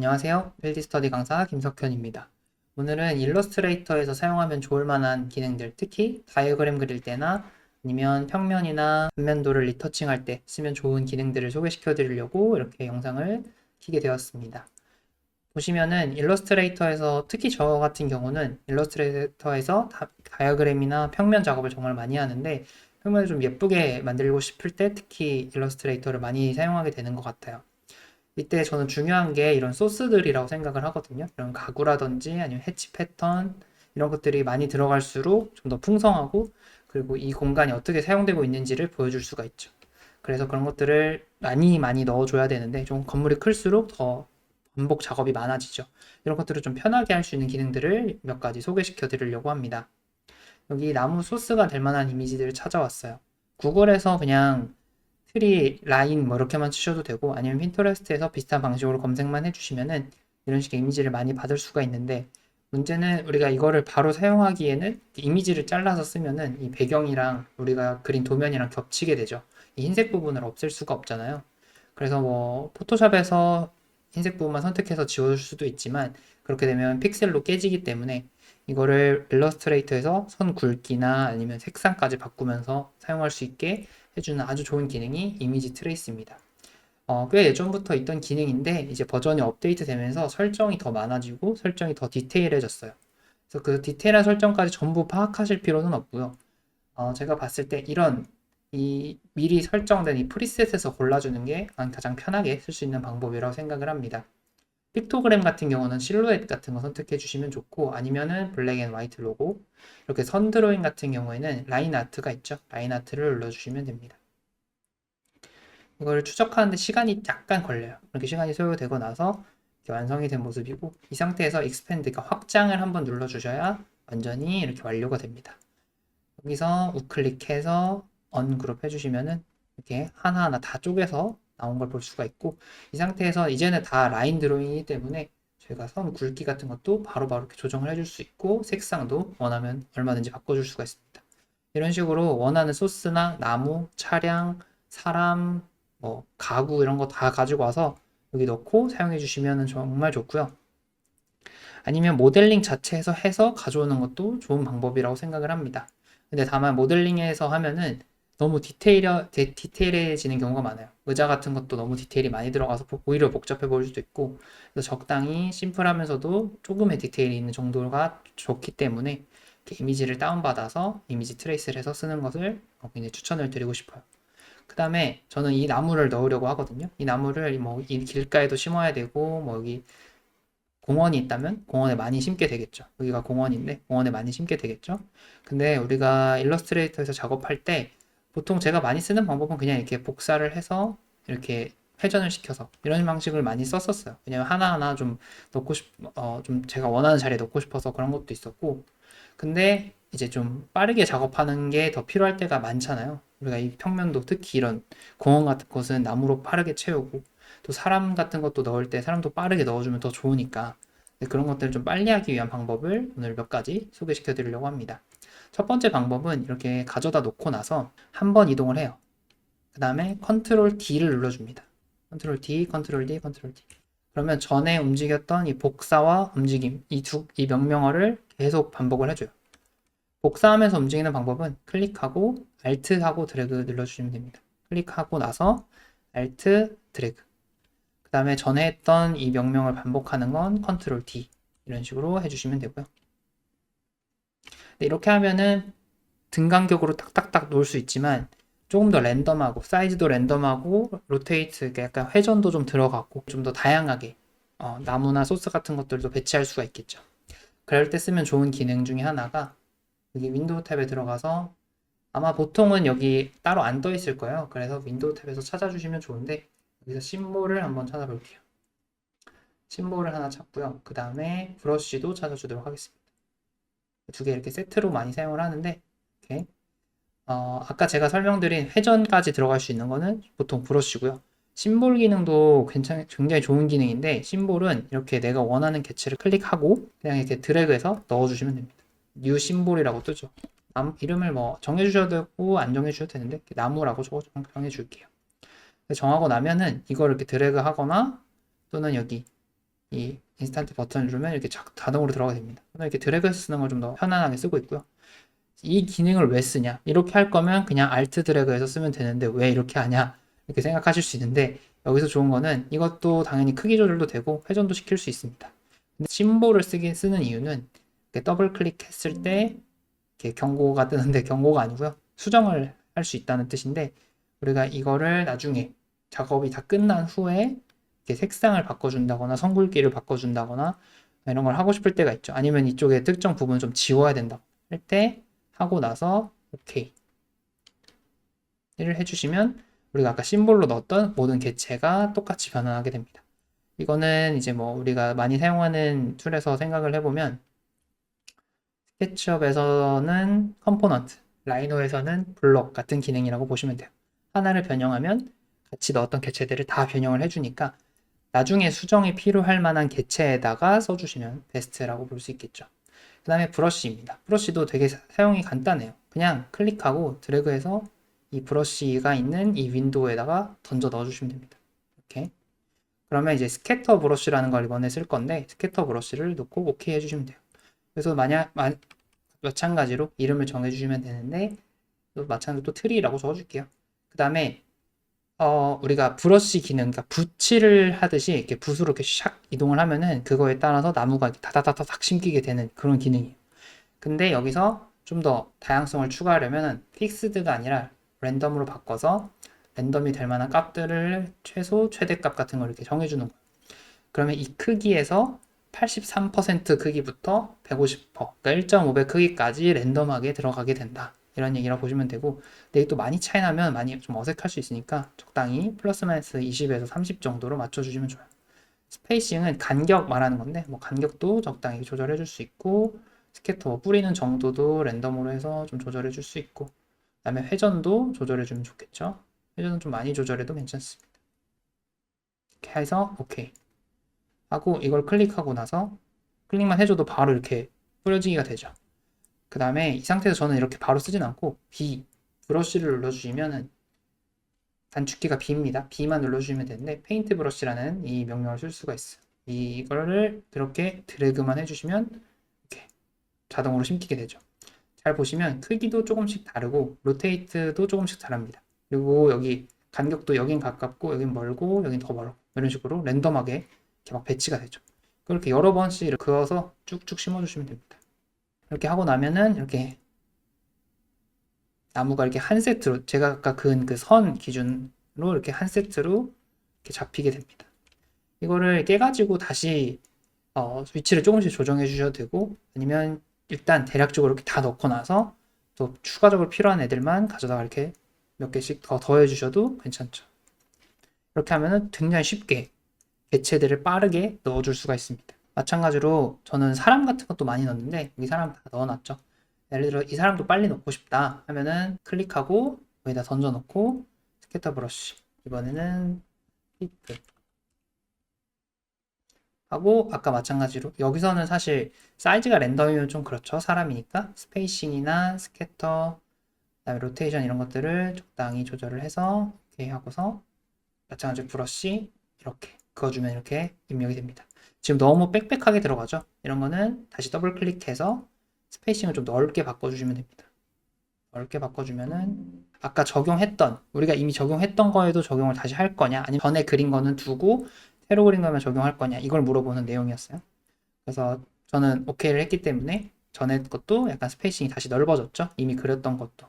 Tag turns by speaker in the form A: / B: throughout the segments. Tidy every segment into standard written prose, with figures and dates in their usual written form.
A: 안녕하세요. 필드 스터디 강사 김석현입니다. 오늘은 일러스트레이터에서 사용하면 좋을 만한 기능들, 특히 다이어그램 그릴 때나 아니면 평면이나 단면도를 리터칭할 때 쓰면 좋은 기능들을 소개시켜 드리려고 이렇게 영상을 켜게 되었습니다. 보시면은 일러스트레이터에서 특히 저 같은 경우는 일러스트레이터에서 다이어그램이나 평면 작업을 정말 많이 하는데 평면을 좀 예쁘게 만들고 싶을 때 특히 일러스트레이터를 많이 사용하게 되는 것 같아요. 이때 저는 중요한 게 이런 소스들이라고 생각을 하거든요. 이런 가구라든지 아니면 해치 패턴 이런 것들이 많이 들어갈수록 좀 더 풍성하고 그리고 이 공간이 어떻게 사용되고 있는지를 보여줄 수가 있죠. 그래서 그런 것들을 많이 넣어줘야 되는데 좀 건물이 클수록 더 반복 작업이 많아지죠. 이런 것들을 좀 편하게 할 수 있는 기능들을 몇 가지 소개시켜 드리려고 합니다. 여기 나무 소스가 될 만한 이미지들을 찾아왔어요. 구글에서 그냥 트리, 라인 뭐 이렇게만 치셔도 되고 아니면 핀터레스트에서 비슷한 방식으로 검색만 해주시면은 이런 식의 이미지를 많이 받을 수가 있는데 문제는 우리가 이거를 바로 사용하기에는 이미지를 잘라서 쓰면은 이 배경이랑 우리가 그린 도면이랑 겹치게 되죠. 이 흰색 부분을 없앨 수가 없잖아요. 그래서 뭐 포토샵에서 흰색 부분만 선택해서 지워줄 수도 있지만 그렇게 되면 픽셀로 깨지기 때문에 이거를 일러스트레이터에서 선 굵기나 아니면 색상까지 바꾸면서 사용할 수 있게 해주는 아주 좋은 기능이 이미지 트레이스입니다. 꽤 예전부터 있던 기능인데 이제 버전이 업데이트 되면서 설정이 더 많아지고 설정이 더 디테일해졌어요. 그래서 그 디테일한 설정까지 전부 파악하실 필요는 없고요. 제가 봤을 때 이런 이 미리 설정된 이 프리셋에서 골라주는 게 가장 편하게 쓸 수 있는 방법이라고 생각을 합니다. 픽토그램 같은 경우는 실루엣 같은 거 선택해 주시면 좋고 아니면은 블랙 앤 화이트 로고 이렇게 선 드로잉 같은 경우에는 라인 아트가 있죠. 라인 아트를 눌러주시면 됩니다. 이걸 추적하는데 시간이 약간 걸려요. 이렇게 시간이 소요되고 나서 이렇게 완성이 된 모습이고 이 상태에서 익스펜드, 그러니까 확장을 한번 눌러주셔야 완전히 이렇게 완료가 됩니다. 여기서 우클릭해서 언그룹 해주시면은 이렇게 하나하나 다 쪼개서 나온 걸 볼 수가 있고 이 상태에서 이제는 다 라인 드로잉이기 때문에 저희가 선 굵기 같은 것도 바로바로 이렇게 조정을 해줄 수 있고 색상도 원하면 얼마든지 바꿔줄 수가 있습니다. 이런 식으로 원하는 소스나 나무, 차량, 사람, 뭐 가구 이런 거 다 가지고 와서 여기 넣고 사용해 주시면 정말 좋고요. 아니면 모델링 자체에서 해서 가져오는 것도 좋은 방법이라고 생각을 합니다. 근데 다만 모델링에서 하면은 너무 디테일해지는 경우가 많아요. 의자 같은 것도 너무 디테일이 많이 들어가서 오히려 복잡해 보일 수도 있고, 그래서 적당히 심플하면서도 조금의 디테일이 있는 정도가 좋기 때문에 이렇게 이미지를 다운받아서 이미지 트레이스를 해서 쓰는 것을 굉장히 추천을 드리고 싶어요. 그 다음에 저는 이 나무를 넣으려고 하거든요. 이 나무를 뭐 이 길가에도 심어야 되고, 뭐 여기 공원이 있다면 공원에 많이 심게 되겠죠. 여기가 공원인데 공원에 많이 심게 되겠죠. 근데 우리가 일러스트레이터에서 작업할 때 보통 제가 많이 쓰는 방법은 그냥 이렇게 복사를 해서 이렇게 회전을 시켜서 이런 방식을 많이 썼었어요. 왜냐면 하나하나 좀 좀 제가 원하는 자리에 넣고 싶어서 그런 것도 있었고, 근데 이제 좀 빠르게 작업하는 게 더 필요할 때가 많잖아요. 우리가 이 평면도 특히 이런 공원 같은 곳은 나무로 빠르게 채우고 또 사람 같은 것도 넣을 때 사람도 빠르게 넣어주면 더 좋으니까 그런 것들을 좀 빨리 하기 위한 방법을 오늘 몇 가지 소개시켜 드리려고 합니다. 첫 번째 방법은 이렇게 가져다 놓고 나서 한 번 이동을 해요. 그 다음에 컨트롤 D를 눌러줍니다. 컨트롤 D, 컨트롤 D, 컨트롤 D. 그러면 전에 움직였던 이 복사와 움직임, 이 명령어를 계속 반복을 해줘요. 복사하면서 움직이는 방법은 클릭하고 Alt하고 드래그 눌러주시면 됩니다. 클릭하고 나서 Alt, 드래그. 그 다음에 전에 했던 이 명령을 반복하는 건 컨트롤 D 이런 식으로 해주시면 되고요. 이렇게 하면은 등간격으로 딱딱딱 놓을 수 있지만 조금 더 랜덤하고 사이즈도 랜덤하고 로테이트, 그러니까 약간 회전도 좀 들어가고 좀 더 다양하게 나무나 소스 같은 것들도 배치할 수가 있겠죠. 그럴 때 쓰면 좋은 기능 중에 하나가 여기 윈도우 탭에 들어가서 아마 보통은 여기 따로 안 떠 있을 거예요. 그래서 윈도우 탭에서 찾아주시면 좋은데 여기서 심볼을 한번 찾아볼게요. 심볼을 하나 찾고요. 그 다음에 브러쉬도 찾아주도록 하겠습니다. 두 개 이렇게 세트로 많이 사용을 하는데 이렇게 아까 제가 설명드린 회전까지 들어갈 수 있는 거는 보통 브러쉬고요. 심볼 기능도 굉장히 좋은 기능인데 심볼은 이렇게 내가 원하는 개체를 클릭하고 그냥 이렇게 드래그해서 넣어주시면 됩니다. 뉴 심볼이라고 뜨죠. 이름을 뭐 정해주셔도 되고 안 정해주셔도 되는데 나무라고 정해줄게요. 정하고 나면은 이걸 이렇게 드래그 하거나 또는 여기 이 인스턴트 버튼을 누르면 이렇게 자동으로 들어가 됩니다. 이렇게 드래그해서 쓰는 걸 좀 더 편안하게 쓰고 있고요. 이 기능을 왜 쓰냐? 이렇게 할 거면 그냥 Alt 드래그해서 쓰면 되는데 왜 이렇게 하냐? 이렇게 생각하실 수 있는데 여기서 좋은 거는 이것도 당연히 크기 조절도 되고 회전도 시킬 수 있습니다. 근데 심볼을 쓰는 이유는 더블 클릭했을 때 이렇게 경고가 뜨는데 경고가 아니고요. 수정을 할 수 있다는 뜻인데 우리가 이거를 나중에 작업이 다 끝난 후에 이렇게 색상을 바꿔준다거나 선굵기를 바꿔준다거나 이런 걸 하고 싶을 때가 있죠. 아니면 이쪽에 특정 부분을 좀 지워야 된다 할 때 하고 나서 OK 를 해주시면 우리가 아까 심볼로 넣었던 모든 객체가 똑같이 변환하게 됩니다. 이거는 이제 뭐 우리가 많이 사용하는 툴에서 생각을 해보면 스케치업에서는 컴포넌트, 라이노에서는 블록 같은 기능이라고 보시면 돼요. 하나를 변형하면 같이 넣었던 객체들을 다 변형을 해주니까 나중에 수정이 필요할 만한 객체에다가 써주시면 베스트라고 볼 수 있겠죠. 그 다음에 브러쉬입니다. 브러쉬도 되게 사용이 간단해요. 그냥 클릭하고 드래그해서 이 브러쉬가 있는 이 윈도우에다가 던져 넣어주시면 됩니다. 이렇게. 그러면 이제 스캐터 브러쉬라는 걸 이번에 쓸 건데 스캐터 브러쉬를 넣고 OK 해주시면 돼요. 그래서 마찬가지로 이름을 정해주시면 되는데 또 마찬가지로 또 트리라고 적어줄게요. 그 다음에 우리가 브러쉬 기능, 그러니까 붓칠을 하듯이 이렇게 붓으로 이렇게 샥 이동을 하면은 그거에 따라서 나무가 이렇게 다다다닥 심기게 되는 그런 기능이에요. 근데 여기서 좀 더 다양성을 추가하려면 픽스드가 아니라 랜덤으로 바꿔서 랜덤이 될 만한 값들을 최소, 최대값 같은 걸 이렇게 정해주는 거예요. 그러면 이 크기에서 83% 크기부터 150%, 그러니까 1.5배 크기까지 랜덤하게 들어가게 된다. 이런 얘기라고 보시면 되고, 근데 또 많이 차이 나면 많이 좀 어색할 수 있으니까 적당히 플러스 마이너스 20에서 30 정도로 맞춰주시면 좋아요. 스페이싱은 간격 말하는 건데, 뭐 간격도 적당히 조절해 줄 수 있고, 스캐터 뿌리는 정도도 랜덤으로 해서 좀 조절해 줄 수 있고, 그 다음에 회전도 조절해 주면 좋겠죠. 회전은 좀 많이 조절해도 괜찮습니다. 이렇게 해서 오케이 하고 이걸 클릭하고 나서 클릭만 해줘도 바로 이렇게 뿌려지기가 되죠. 그 다음에 이 상태에서 저는 이렇게 바로 쓰진 않고 B 브러쉬를 눌러주시면은 단축키가 B입니다. B만 눌러주시면 되는데 페인트 브러쉬라는 이 명령을 쓸 수가 있어요. 이거를 이렇게 드래그만 해주시면 이렇게 자동으로 심기게 되죠. 잘 보시면 크기도 조금씩 다르고 로테이트도 조금씩 다릅니다. 그리고 여기 간격도 여긴 가깝고 여긴 멀고 여긴 더 멀고 이런 식으로 랜덤하게 이렇게 막 배치가 되죠. 그렇게 여러 번씩 그어서 쭉쭉 심어주시면 됩니다. 이렇게 하고 나면은 이렇게 나무가 이렇게 한 세트로 제가 아까 그은 그 선 기준으로 이렇게 한 세트로 이렇게 잡히게 됩니다. 이거를 깨가지고 다시 위치를 조금씩 조정해 주셔도 되고 아니면 일단 대략적으로 이렇게 다 넣고 나서 또 추가적으로 필요한 애들만 가져다가 이렇게 몇 개씩 더 더해 주셔도 괜찮죠. 이렇게 하면은 굉장히 쉽게 개체들을 빠르게 넣어줄 수가 있습니다. 마찬가지로 저는 사람 같은 것도 많이 넣는데 여기 사람 다 넣어놨죠. 예를 들어 이 사람도 빨리 넣고 싶다 하면은 클릭하고 여기다 던져 넣고 스캐터 브러쉬 이번에는 피플 하고 아까 마찬가지로 여기서는 사실 사이즈가 랜덤이면 좀 그렇죠. 사람이니까 스페이싱이나 스캐터 그다음에 로테이션 이런 것들을 적당히 조절을 해서 이렇게 하고서 마찬가지로 브러쉬 이렇게 그어주면 이렇게 입력이 됩니다. 지금 너무 빽빽하게 들어가죠. 이런 거는 다시 더블 클릭해서 스페이싱을 좀 넓게 바꿔주시면 됩니다. 넓게 바꿔주면은 아까 우리가 이미 적용했던 거에도 적용을 다시 할 거냐 아니면 전에 그린 거는 두고 새로 그린 거면 적용할 거냐 이걸 물어보는 내용이었어요. 그래서 저는 OK를 했기 때문에 전에 것도 약간 스페이싱이 다시 넓어졌죠. 이미 그렸던 것도.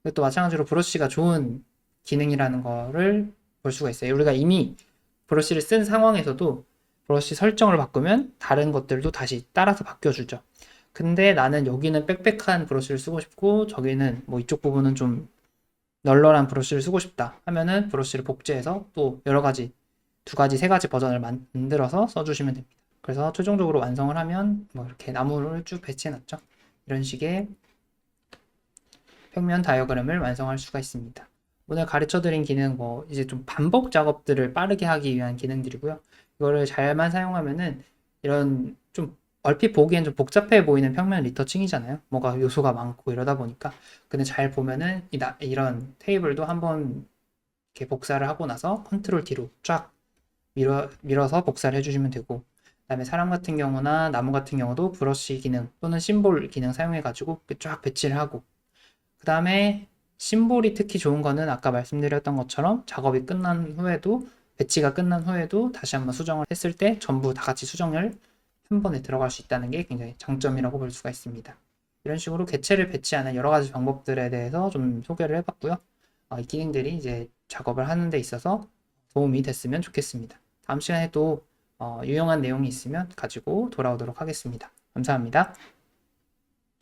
A: 그리고 또 마찬가지로 브러쉬가 좋은 기능이라는 거를 볼 수가 있어요. 우리가 이미 브러쉬를 쓴 상황에서도 브러쉬 설정을 바꾸면 다른 것들도 다시 따라서 바뀌어주죠. 근데 나는 여기는 빽빽한 브러쉬를 쓰고 싶고 저기는 뭐 이쪽 부분은 좀 널널한 브러쉬를 쓰고 싶다 하면은 브러쉬를 복제해서 또 여러 가지 두 가지 세 가지 버전을 만들어서 써주시면 됩니다. 그래서 최종적으로 완성을 하면 뭐 이렇게 나무를 쭉 배치해 놨죠. 이런 식의 평면 다이어그램을 완성할 수가 있습니다. 오늘 가르쳐 드린 기능 뭐 이제 좀 반복 작업들을 빠르게 하기 위한 기능들이고요. 이거를 잘만 사용하면은 이런 좀 얼핏 보기엔 좀 복잡해 보이는 평면 리터칭이잖아요. 뭐가 요소가 많고 이러다 보니까. 근데 잘 보면은 이런 테이블도 한번 이렇게 복사를 하고 나서 컨트롤 D로 쫙 밀어서 복사를 해주시면 되고 그다음에 사람 같은 경우나 나무 같은 경우도 브러쉬 기능 또는 심볼 기능 사용해가지고 이렇게 쫙 배치를 하고, 그다음에 심볼이 특히 좋은 거는 아까 말씀드렸던 것처럼 작업이 끝난 후에도, 배치가 끝난 후에도 다시 한번 수정을 했을 때 전부 다 같이 수정을 한 번에 들어갈 수 있다는 게 굉장히 장점이라고 볼 수가 있습니다. 이런 식으로 객체를 배치하는 여러 가지 방법들에 대해서 좀 소개를 해봤고요. 이 기능들이 이제 작업을 하는 데 있어서 도움이 됐으면 좋겠습니다. 다음 시간에 또 유용한 내용이 있으면 가지고 돌아오도록 하겠습니다. 감사합니다.